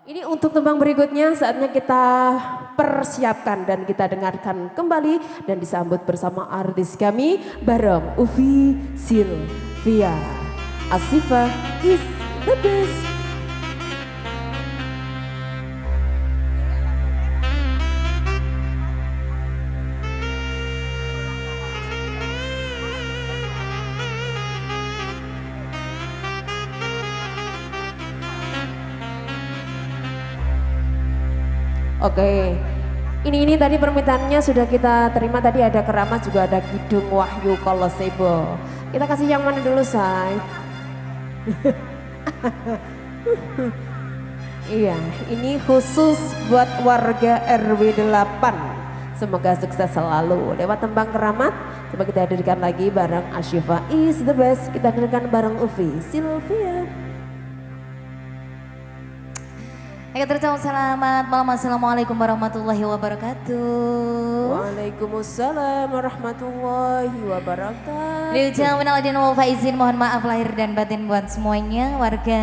Ini untuk tembang berikutnya saatnya kita persiapkan dan kita dengarkan kembali dan disambut bersama artis kami bareng Uvi Silvia. Asifa is the best. Oke, ini tadi permintaannya sudah kita terima, tadi ada Keramat juga ada Kidung Wahyu Kolosebo. Kita kasih yang mana dulu, say? Iya, ini khusus buat warga RW 8. Semoga sukses selalu. Lewat tembang Keramat, coba kita hadirkan lagi bareng Ashifa is the best. Kita hadirkan bareng Uvi Silvia. Selamat malam, assalamualaikum warahmatullahi wabarakatuh. Waalaikumsalam warahmatullahi wabarakatuh. Liucang minal aidin wal faizin, mohon maaf lahir dan batin buat semuanya. Warga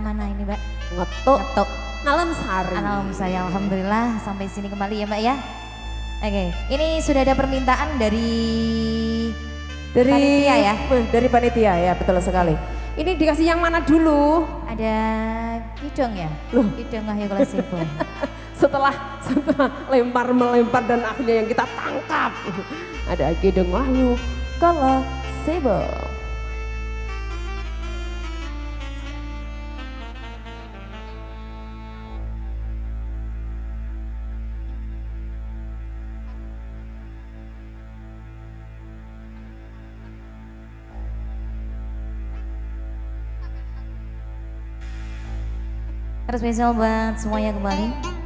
mana ini, Mbak? Ngetok. Alam Sari. Alam saya, alhamdulillah sampai sini kembali ya, Mbak ya. Oke, ini sudah ada permintaan dari panitia ya. Dari panitia ya, betul sekali. Ini dikasih yang mana dulu? Ada Kidung ya? Loh. Kidung Wahyu Kolosebo. setelah melempar dan akhirnya yang kita tangkap. Ada Kidung Wahyu Kolosebo. Harus spesial buat semuanya kembali.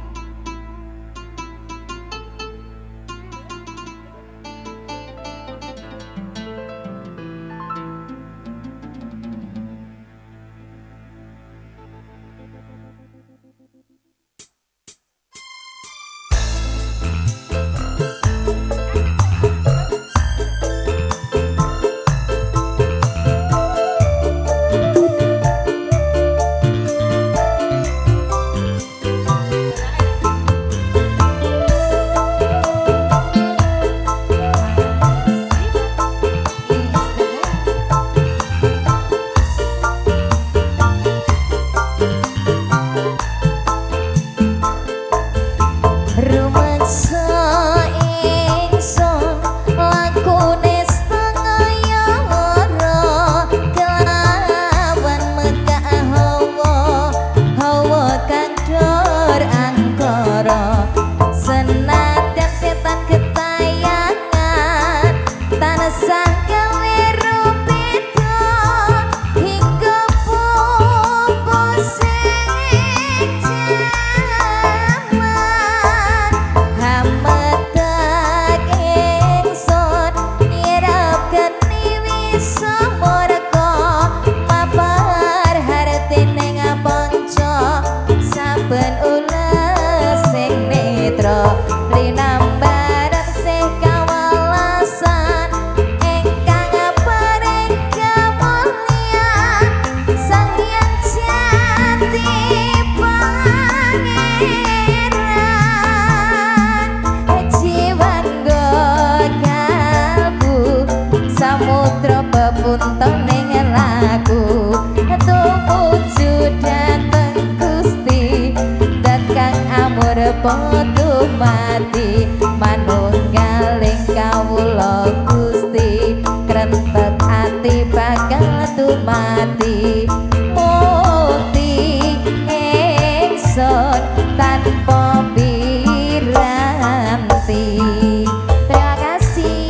Podo mati manunggaling kawula Gusti, krentek ati bakal dumati mukti ingsun tanpa piranti. Terima kasih.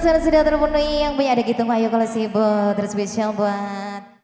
sudah terpenuhi, yang punya ada gitu ayo kalau sibuk terus spesial buat